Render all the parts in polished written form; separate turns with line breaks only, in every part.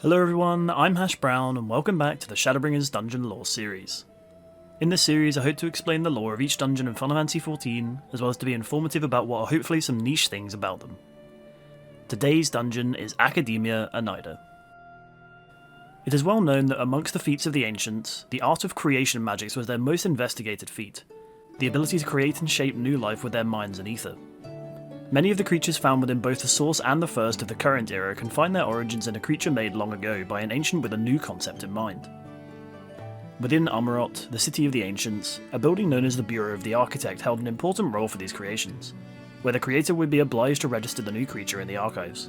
Hello everyone, I'm Hash Brown and welcome back to the Shadowbringers Dungeon Lore series. In this series I hope to explain the lore of each dungeon in Final Fantasy XIV, as well as to be informative about what are hopefully some niche things about them. Today's dungeon is Akademia, Anyder. It is well known that amongst the feats of the ancients, the art of creation magics was their most investigated feat, the ability to create and shape new life with their minds and ether. Many of the creatures found within both the source and the first of the current era can find their origins in a creature made long ago by an ancient with a new concept in mind. Within Amarot, the city of the ancients, a building known as the Bureau of the Architect held an important role for these creations, where the creator would be obliged to register the new creature in the archives.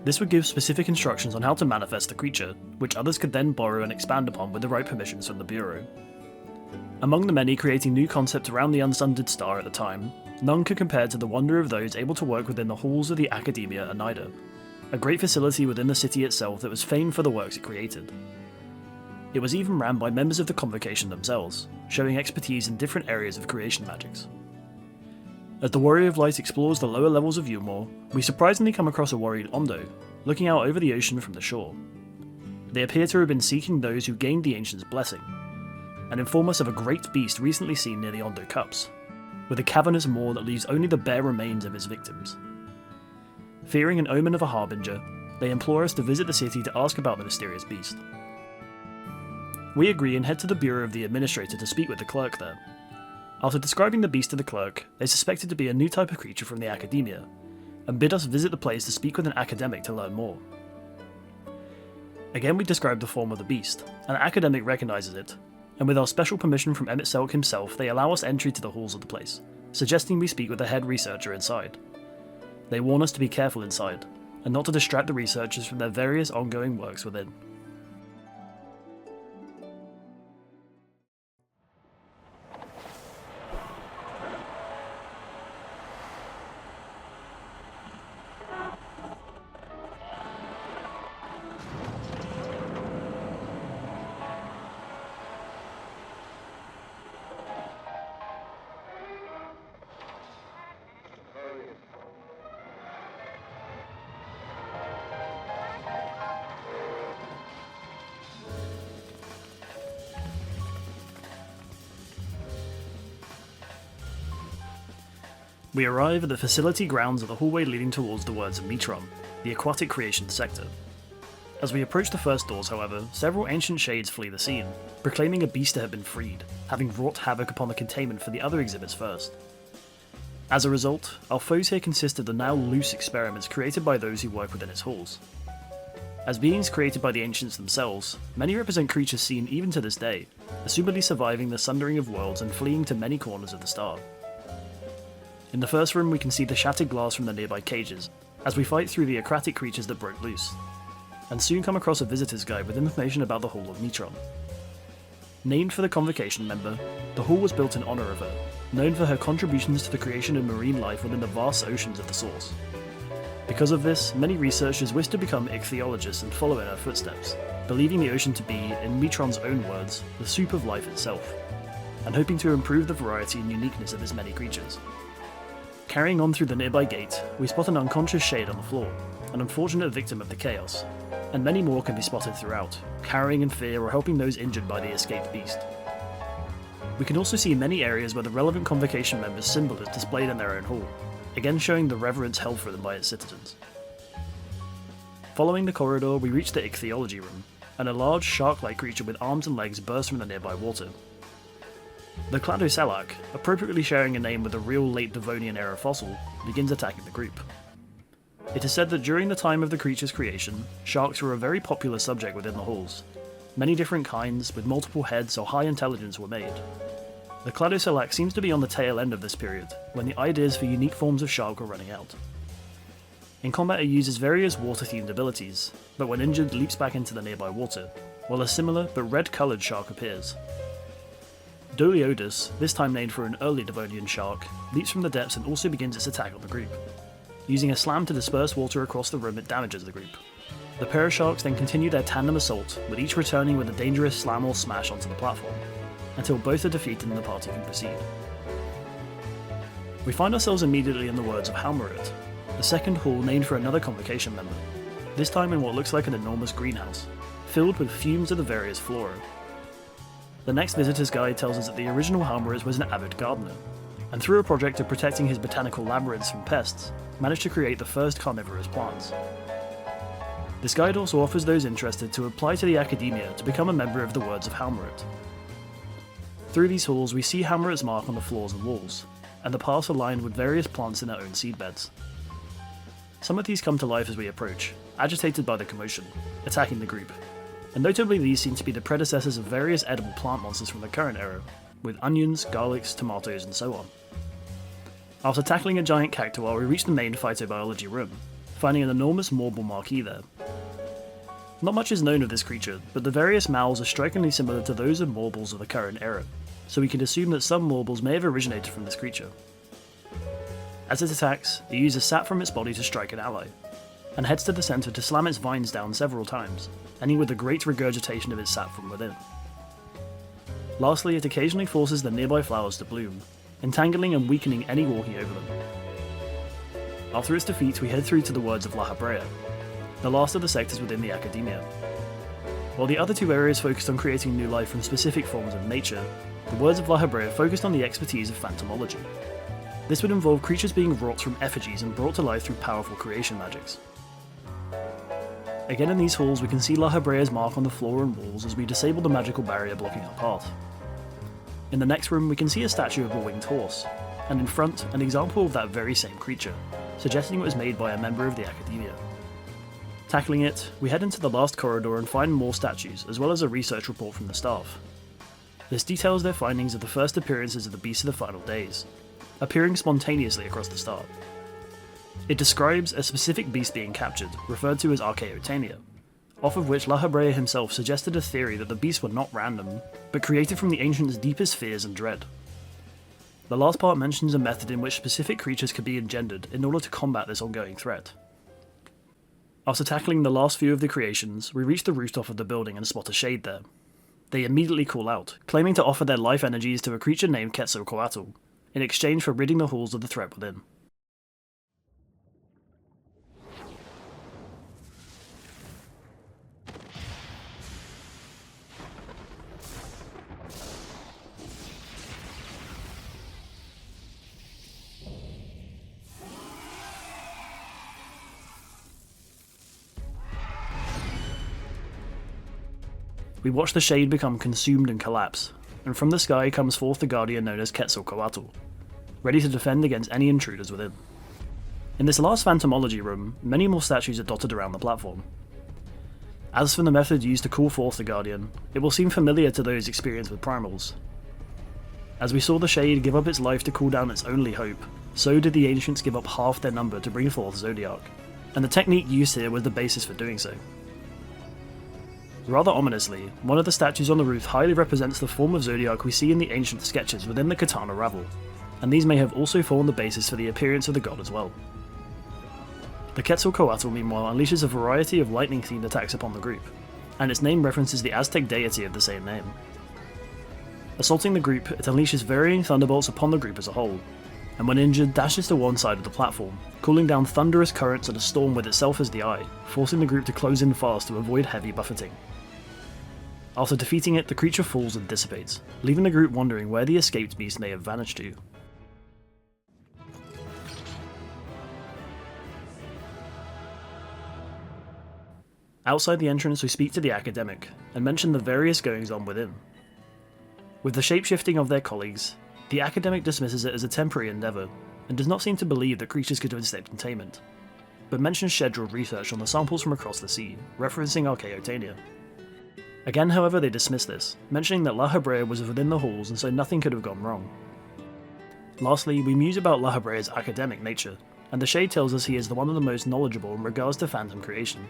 This would give specific instructions on how to manifest the creature, which others could then borrow and expand upon with the right permissions from the Bureau. Among the many creating new concepts around the Unsundered Star at the time, none could compare to the wonder of those able to work within the halls of the Akademia Anyder, a great facility within the city itself that was famed for the works it created. It was even ran by members of the Convocation themselves, showing expertise in different areas of creation magics. As the Warrior of Light explores the lower levels of Umor, we surprisingly come across a worried Ondo, looking out over the ocean from the shore. They appear to have been seeking those who gained the Ancient's blessing, and inform us of a great beast recently seen near the Ondo Cups, with a cavernous maw that leaves only the bare remains of its victims. Fearing an omen of a harbinger, they implore us to visit the city to ask about the mysterious beast. We agree and head to the bureau of the administrator to speak with the clerk there. After describing the beast to the clerk, they suspect it to be a new type of creature from the Akademia, and bid us visit the place to speak with an academic to learn more. Again we describe the form of the beast, and the academic recognises it, and with our special permission from Emmett Selk himself, they allow us entry to the halls of the place, suggesting we speak with the head researcher inside. They warn us to be careful inside, and not to distract the researchers from their various ongoing works within. We arrive at the facility grounds of the hallway leading towards the words of Metron, the aquatic creation sector. As we approach the first doors, however, several ancient shades flee the scene, proclaiming a beast to have been freed, having wrought havoc upon the containment for the other exhibits first. As a result, our foes here consist of the now loose experiments created by those who work within its halls. As beings created by the ancients themselves, many represent creatures seen even to this day, assumedly surviving the sundering of worlds and fleeing to many corners of the star. In the first room we can see the shattered glass from the nearby cages, as we fight through the aquatic creatures that broke loose, and soon come across a visitor's guide with information about the Hall of Metron. Named for the Convocation member, the hall was built in honour of her, known for her contributions to the creation of marine life within the vast oceans of the Source. Because of this, many researchers wish to become ichthyologists and follow in her footsteps, believing the ocean to be, in Metron's own words, the soup of life itself, and hoping to improve the variety and uniqueness of its many creatures. Carrying on through the nearby gate, we spot an unconscious shade on the floor, an unfortunate victim of the chaos, and many more can be spotted throughout, cowering in fear or helping those injured by the escaped beast. We can also see many areas where the relevant Convocation members' symbol is displayed in their own hall, again showing the reverence held for them by its citizens. Following the corridor, we reach the ichthyology room, and a large shark-like creature with arms and legs bursts from the nearby water. The Cladoselak, appropriately sharing a name with a real late Devonian era fossil, begins attacking the group. It is said that during the time of the creature's creation, sharks were a very popular subject within the halls. Many different kinds, with multiple heads or high intelligence, were made. The Cladoselak seems to be on the tail end of this period, when the ideas for unique forms of shark were running out. In combat it uses various water-themed abilities, but when injured leaps back into the nearby water, while a similar but red-coloured shark appears. Doliodus, this time named for an early Devonian shark, leaps from the depths and also begins its attack on the group. Using a slam to disperse water across the room, it damages the group. The pair of sharks then continue their tandem assault, with each returning with a dangerous slam or smash onto the platform, until both are defeated and the party can proceed. We find ourselves immediately in the words of Halmarit, the second hall named for another Convocation member. this time in what looks like an enormous greenhouse, filled with fumes of the various flora. The next visitor's guide tells us that the original Helmerit was an avid gardener, and through a project of protecting his botanical labyrinths from pests, managed to create the first carnivorous plants. This guide also offers those interested to apply to the Academia to become a member of the Words of Helmerit. Through these halls we see Helmerit's mark on the floors and walls, and the paths are lined with various plants in their own seedbeds. Some of these come to life as we approach, agitated by the commotion, attacking the group, and notably these seem to be the predecessors of various edible plant monsters from the current era, with onions, garlics, tomatoes, and so on. After tackling a giant cactuar, we reach the main phytobiology room, finding an enormous marble marquee there. Not much is known of this creature, but the various mouths are strikingly similar to those of marbles of the current era, so we can assume that some marbles may have originated from this creature. As it attacks, it uses sap from its body to strike an ally, and heads to the centre to slam its vines down several times, ending with a great regurgitation of its sap from within. Lastly, it occasionally forces the nearby flowers to bloom, entangling and weakening any walking over them. After its defeat, we head through to the Words of La Habrea, the last of the sectors within the Academia. While the other two areas focused on creating new life from specific forms of nature, the Words of La Habrea focused on the expertise of phantomology. This would involve creatures being wrought from effigies and brought to life through powerful creation magics. Again in these halls we can see La Habrea's mark on the floor and walls as we disable the magical barrier blocking our path. In the next room we can see a statue of a winged horse, and in front an example of that very same creature, suggesting it was made by a member of the Academia. Tackling it, we head into the last corridor and find more statues, as well as a research report from the staff. This details their findings of the first appearances of the Beast of the Final Days, appearing spontaneously across the start. It describes a specific beast being captured, referred to as Archaeotania, off of which La Habrea himself suggested a theory that the beasts were not random, but created from the ancients' deepest fears and dread. The last part mentions a method in which specific creatures could be engendered in order to combat this ongoing threat. After tackling the last few of the creations, we reach the rooftop of the building and spot a shade there. They immediately call out, claiming to offer their life energies to a creature named Quetzalcoatl, in exchange for ridding the halls of the threat within. We watch the shade become consumed and collapse, and from the sky comes forth the guardian known as Quetzalcoatl, ready to defend against any intruders within. In this last phantomology room, many more statues are dotted around the platform. As for the method used to call forth the guardian, it will seem familiar to those experienced with primals. As we saw the shade give up its life to call down its only hope, so did the ancients give up half their number to bring forth Zodiac, and the technique used here was the basis for doing so. Rather ominously, one of the statues on the roof highly represents the form of Zodiac we see in the ancient sketches within the Katana Ravel, and these may have also formed the basis for the appearance of the god as well. The Quetzalcoatl meanwhile unleashes a variety of lightning-themed attacks upon the group, and its name references the Aztec deity of the same name. Assaulting the group, it unleashes varying thunderbolts upon the group as a whole, and when injured dashes to one side of the platform, calling down thunderous currents and a storm with itself as the eye, forcing the group to close in fast to avoid heavy buffeting. After defeating it, the creature falls and dissipates, leaving the group wondering where the escaped beast may have vanished to. Outside the entrance we speak to the academic, and mention the various goings on within. With the shape-shifting of their colleagues, the academic dismisses it as a temporary endeavour, and does not seem to believe that creatures could have escaped containment, but mentions scheduled research on the samples from across the sea, referencing Archaeotania. Again, however, they dismiss this, mentioning that La Habrea was within the halls and so nothing could have gone wrong. Lastly, we muse about La Habrea's academic nature, and the Shade tells us he is one of the most knowledgeable in regards to phantom creation.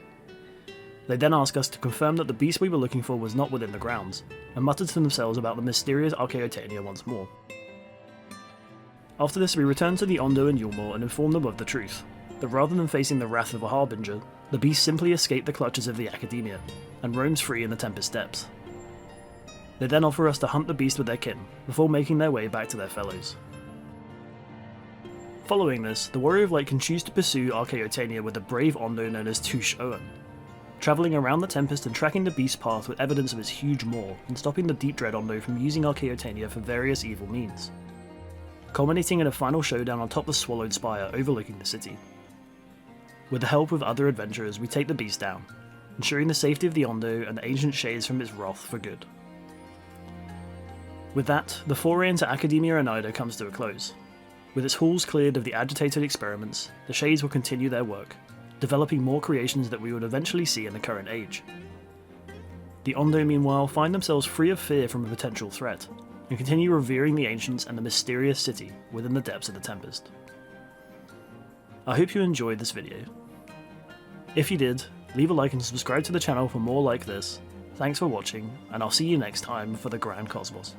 They then ask us to confirm that the beast we were looking for was not within the grounds, and mutter to themselves about the mysterious Archaeotania once more. After this we return to the Ondo and Yulmore and inform them of the truth, that rather than facing the wrath of a harbinger, the beast simply escaped the clutches of the Academia, and roams free in the Tempest Depths. They then offer us to hunt the beast with their kin, before making their way back to their fellows. Following this, the Warrior of Light can choose to pursue Archaeotania with a brave Ondo known as Tush Owen, travelling around the Tempest and tracking the beast path with evidence of his huge maw, and stopping the Deep Dread Ondo from using Archaeotania for various evil means, culminating in a final showdown on top of the Swallowed Spire overlooking the city. With the help of other adventurers, we take the beast down, ensuring the safety of the Ondo and the ancient shades from its wrath for good. With that, the foray into Akademia and Anyder comes to a close. With its halls cleared of the agitated experiments, the shades will continue their work, developing more creations that we would eventually see in the current age. The Ondo, meanwhile, find themselves free of fear from a potential threat, and continue revering the ancients and the mysterious city within the depths of the Tempest. I hope you enjoyed this video. If you did, leave a like and subscribe to the channel for more like this. Thanks for watching, and I'll see you next time for the Grand Cosmos.